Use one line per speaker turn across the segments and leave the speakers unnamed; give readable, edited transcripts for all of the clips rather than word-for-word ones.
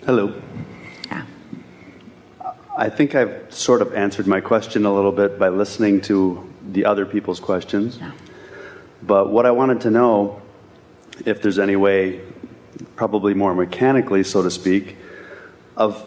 Hello.
Yeah.
I think I've sort of answered my question a little bit by listening to the other people's questions.
Yeah.
But what I wanted to know, if there's any way, probably more mechanically, so to speak, of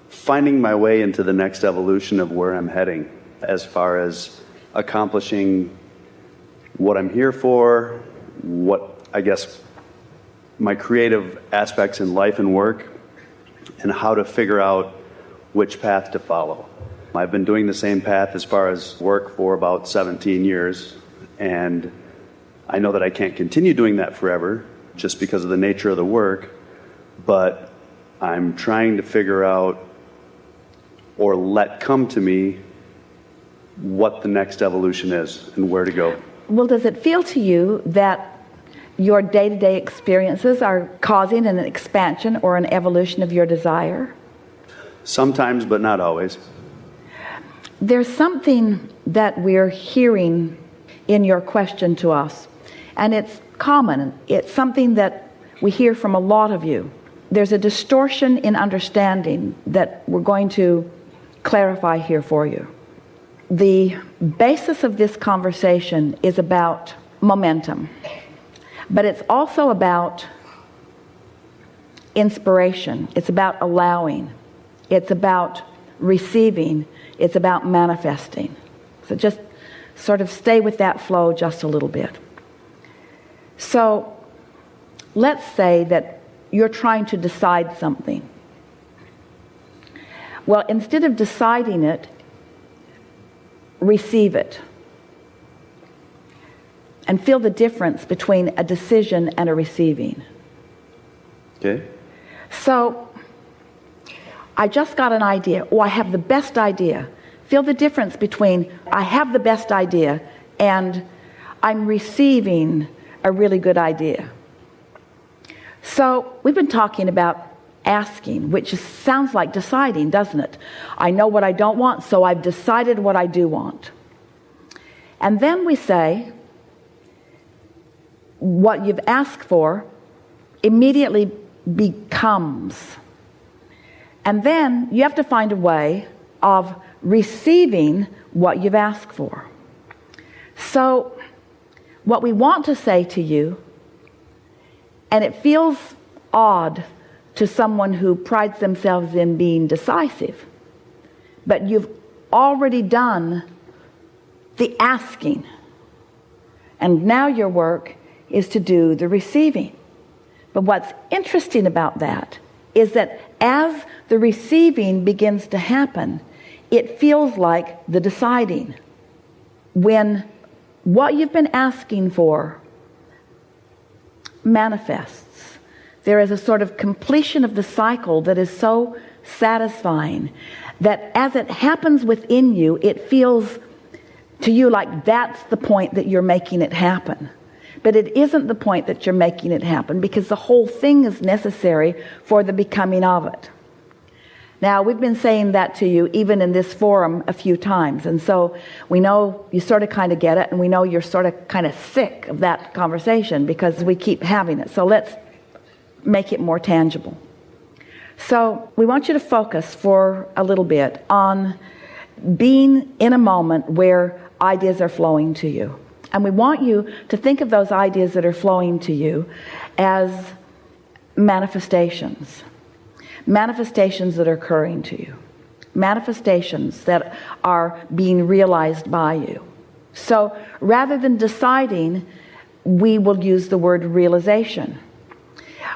finding my way into the next evolution of where I'm heading as far as accomplishing what I'm here for, what I guess my creative aspects in life and work, and how to figure out which path to follow. I've been doing the same path as far as work for about 17 years, and I know that I can't continue doing that forever just because of the nature of the work, but I'm trying to figure out or let come to me what the next evolution is and where to go.
Well, does it feel to you that your day-to-day experiences are causing an expansion or an evolution of your desire?
Sometimes, but not always.
There's something that we're hearing in your question to us, and it's common. It's something that we hear from a lot of you. There's a distortion in understanding that we're going to clarify here for you. The basis of this conversation is about momentum, but it's also about inspiration. It's about allowing. It's about receiving. It's about manifesting. So just sort of stay with that flow just a little bit. So let's say that you're trying to decide something. Well, instead of deciding it, receive it. And feel the difference between a decision and a receiving.
Okay.
So, I just got an idea. Oh, I have the best idea. Feel the difference between I have the best idea and I'm receiving a really good idea. So, we've been talking about asking, which sounds like deciding, doesn't it? I know what I don't want, so I've decided what I do want. And then we say, what you've asked for immediately becomes. And then you have to find a way of receiving what you've asked for. So, what we want to say to you, and it feels odd to someone who prides themselves in being decisive, but you've already done the asking, and now your work is to do the receiving. But what's interesting about that is that as the receiving begins to happen, it feels like the deciding. When what you've been asking for manifests, there is a sort of completion of the cycle that is so satisfying that as it happens within you, it feels to you like that's the point that you're making it happen. But it isn't the point that you're making it happen, because the whole thing is necessary for the becoming of it. Now, we've been saying that to you even in this forum a few times, and so we know you sort of kind of get it, and we know you're sort of kind of sick of that conversation because we keep having it. So let's make it more tangible. So we want you to focus for a little bit on being in a moment where ideas are flowing to you. And we want you to think of those ideas that are flowing to you as manifestations. Manifestations that are occurring to you. Manifestations that are being realized by you. So rather than deciding, we will use the word realization.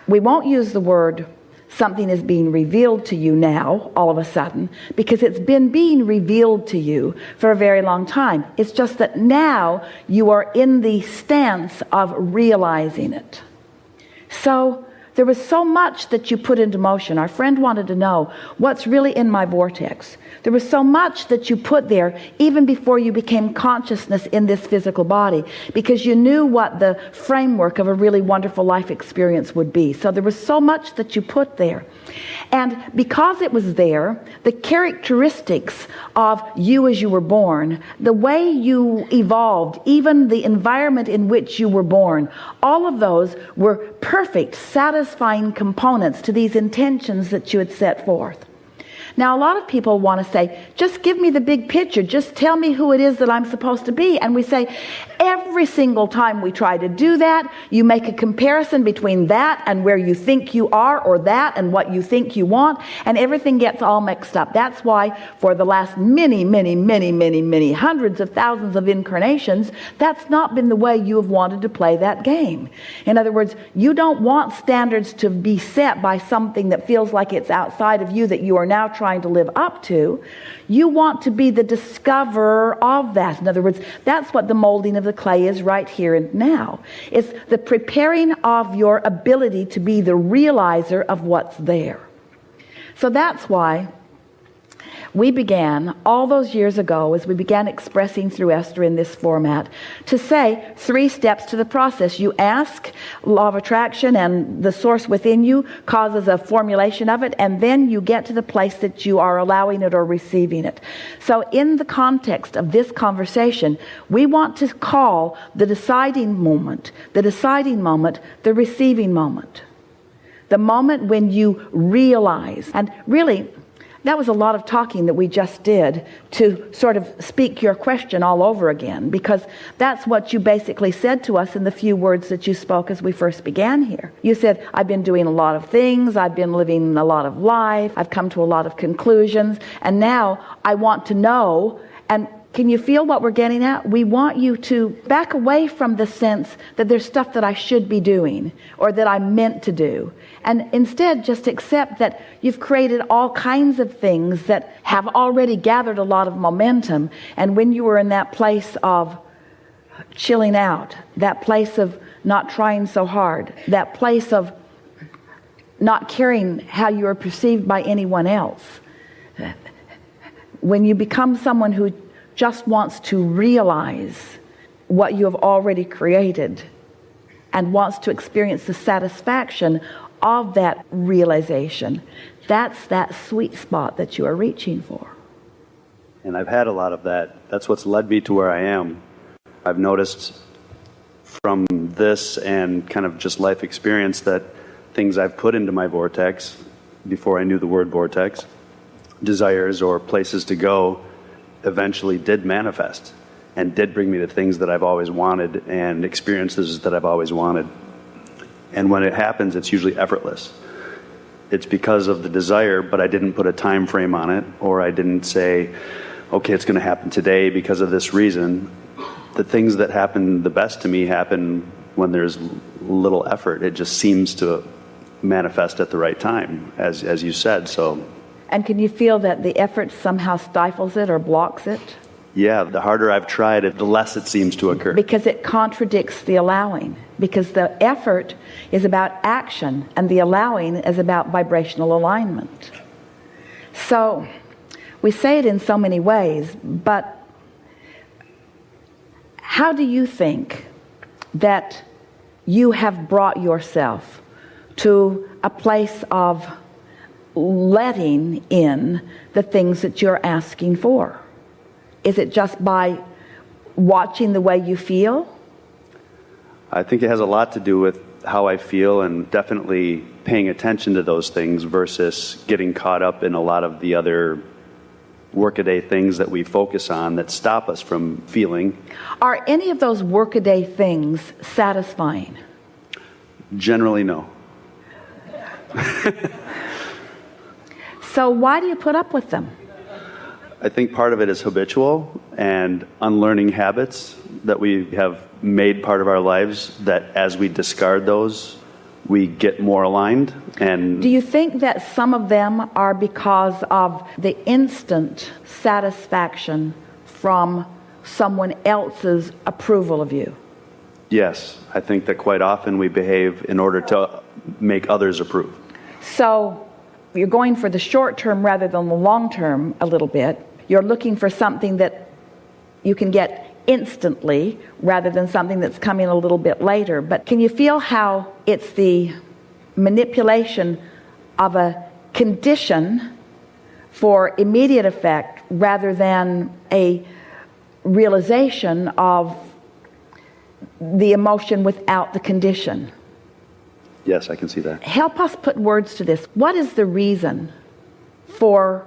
We won't use the word something is being revealed to you now, all of a sudden, because it's been being revealed to you for a very long time. It's just that now you are in the stance of realizing it. So there was so much that you put into motion. Our friend wanted to know what's really in my vortex. There was so much that you put there even before you became consciousness in this physical body, because you knew what the framework of a really wonderful life experience would be. So there was so much that you put there. And because it was there, the characteristics of you as you were born, the way you evolved, even the environment in which you were born, all of those were perfect, satisfying satisfying components to these intentions that you had set forth. Now, a lot of people want to say, just give me the big picture. Just tell me who it is that I'm supposed to be. And we say, every single time we try to do that, you make a comparison between that and where you think you are, or that and what you think you want, and everything gets all mixed up. That's why for the last many hundreds of thousands of incarnations, that's not been the way you have wanted to play that game. In other words, you don't want standards to be set by something that feels like it's outside of you that you are now trying to live up to. You want to be the discoverer of that. In other words, that's what the molding of the clay is right here and now. It's the preparing of your ability to be the realizer of what's there. So that's why we began all those years ago, as we began expressing through Esther in this format, to say 3 steps to the process. You ask, law of attraction and the source within you causes a formulation of it, and then you get to the place that you are allowing it or receiving it. So in the context of this conversation, we want to call the deciding moment, the receiving moment. The moment when you realize, and really, that was a lot of talking that we just did to sort of speak your question all over again, because that's what you basically said to us in the few words that you spoke as we first began here. You said, I've been doing a lot of things, I've been living a lot of life, I've come to a lot of conclusions, and now I want to know. And can you feel what we're getting at? We want you to back away from the sense that there's stuff that I should be doing or that I'm meant to do. And instead just accept that you've created all kinds of things that have already gathered a lot of momentum. And when you were in that place of chilling out, that place of not trying so hard, that place of not caring how you are perceived by anyone else, when you become someone who just wants to realize what you have already created and wants to experience the satisfaction of that realization, that's that sweet spot that you are reaching for.
And I've had a lot of that. That's what's led me to where I am. I've noticed from this and kind of just life experience that things I've put into my vortex before I knew the word vortex, desires or places to go, eventually did manifest and did bring me the things that I've always wanted and experiences that I've always wanted. And when it happens, it's usually effortless. It's because of the desire, but I didn't put a time frame on it, or I didn't say, okay, it's going to happen today because of this reason. The things that happen the best to me happen when there's little effort. It just seems to manifest at the right time, as you said. So.
And can you feel that the effort somehow stifles it or blocks it?
Yeah, the harder I've tried it, the less it seems to occur.
Because it contradicts the allowing. Because the effort is about action, and the allowing is about vibrational alignment. So, we say it in so many ways, but how do you think that you have brought yourself to a place of letting in the things that you're asking for? Is it just by watching the way you feel?
I think it has a lot to do with how I feel, and definitely paying attention to those things versus getting caught up in a lot of the other workaday things that we focus on that stop us from feeling.
Are any of those workaday things satisfying?
Generally, no.
So why do you put up with them?
I think part of it is habitual and unlearning habits that we have made part of our lives, that as we discard those, we get more aligned. And
do you think that some of them are because of the instant satisfaction from someone else's approval of you?
Yes, I think that quite often we behave in order to make others approve.
So you're going for the short term rather than the long term a little bit. You're looking for something that you can get instantly rather than something that's coming a little bit later. But can you feel how it's the manipulation of a condition for immediate effect rather than a realization of the emotion without the condition?
Yes, I can see that.
Help us put words to this. What is the reason for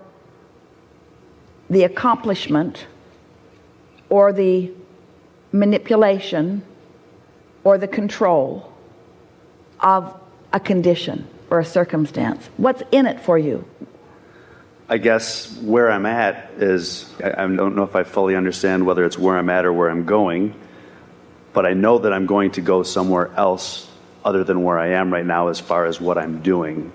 the accomplishment or the manipulation or the control of a condition or a circumstance? What's in it for you?
I guess where I'm at is, I don't know if I fully understand whether it's where I'm at or where I'm going, but I know that I'm going to go somewhere else other than where I am right now as far as what I'm doing.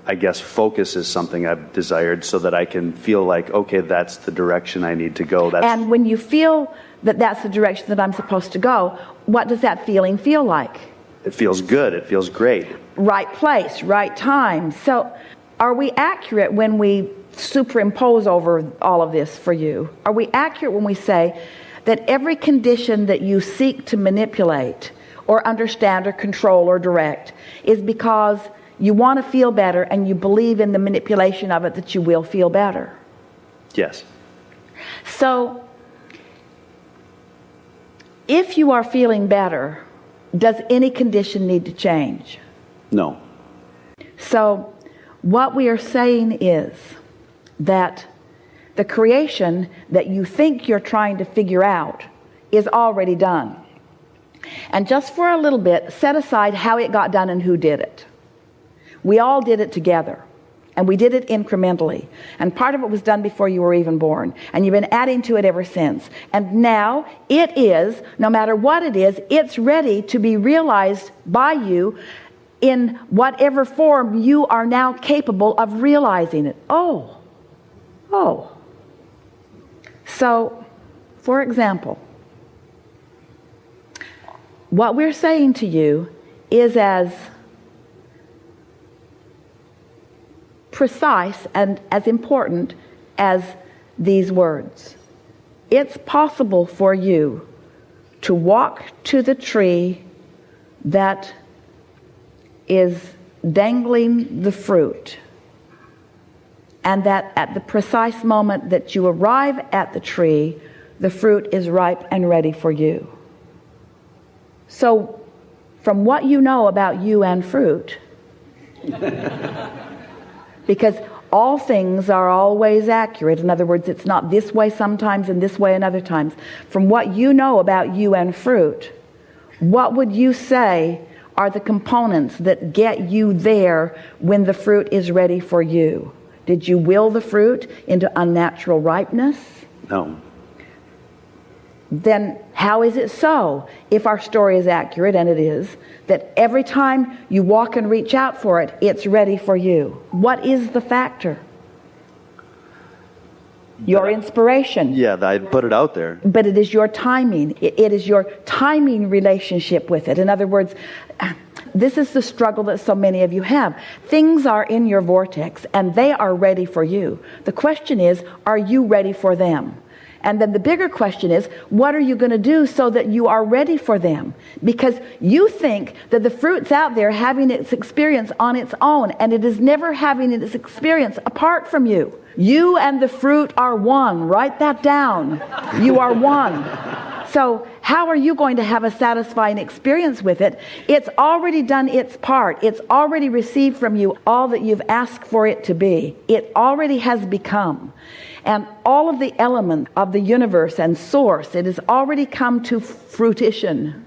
I guess focus is something I've desired so that I can feel like, okay, that's the direction I need to go.
And when you feel that that's the direction that I'm supposed to go, what does that feeling feel like?
It feels good. It feels great.
Right place, right time. So are we accurate when we superimpose over all of this for you? Are we accurate when we say that every condition that you seek to manipulate or understand or control or direct is because you want to feel better and you believe in the manipulation of it that you will feel better?
Yes.
So if you are feeling better, does any condition need to change?
No.
So what we are saying is that the creation that you think you're trying to figure out is already done. And just for a little bit, set aside how it got done and who did it. We all did it together, and we did it incrementally. And part of it was done before you were even born, and you've been adding to it ever since. And now it is, no matter what it is, it's ready to be realized by you in whatever form you are now capable of realizing it. Oh. So, for example, what we're saying to you is as precise and as important as these words. It's possible for you to walk to the tree that is dangling the fruit, and that at the precise moment that you arrive at the tree, the fruit is ripe and ready for you. So, from what you know about you and fruit, because all things are always accurate, in other words, it's not this way sometimes and this way and other times. From what you know about you and fruit, what would you say are the components that get you there when the fruit is ready for you? Did you will the fruit into unnatural ripeness?
No.
Then how is it so, if our story is accurate, and it is, that every time you walk and reach out for it, it's ready for you? What is the factor? Your inspiration.
Yeah, I put it out there.
But it is your timing. It is your timing relationship with it. In other words, this is the struggle that so many of you have. Things are in your vortex and they are ready for you. The question is, are you ready for them? And then the bigger question is, what are you going to do so that you are ready for them? Because you think that the fruit's out there having its experience on its own, and it is never having its experience apart from you. You and the fruit are one. Write that down. You are one. So how are you going to have a satisfying experience with it? It's already done its part. It's already received from you all that you've asked for it to be. It already has become. And all of the elements of the universe and source, it has already come to fruition.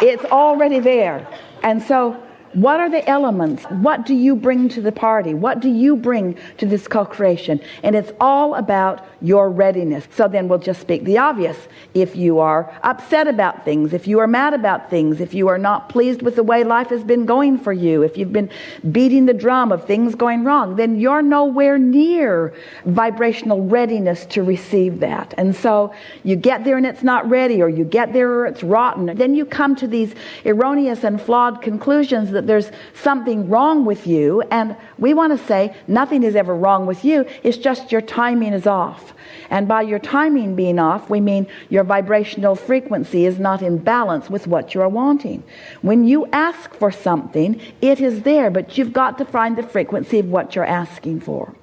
It's already there. And so what are the elements? What do you bring to the party? What do you bring to this co-creation? And it's all about your readiness. So then we'll just speak the obvious. If you are upset about things, if you are mad about things, if you are not pleased with the way life has been going for you, if you've been beating the drum of things going wrong, then you're nowhere near vibrational readiness to receive that. And so you get there and it's not ready, or you get there or it's rotten. Then you come to these erroneous and flawed conclusions that there's something wrong with you, and we want to say nothing is ever wrong with you. It's just your timing is off. And by your timing being off, we mean your vibrational frequency is not in balance with what you are wanting. When you ask for something, it is there, but you've got to find the frequency of what you're asking for.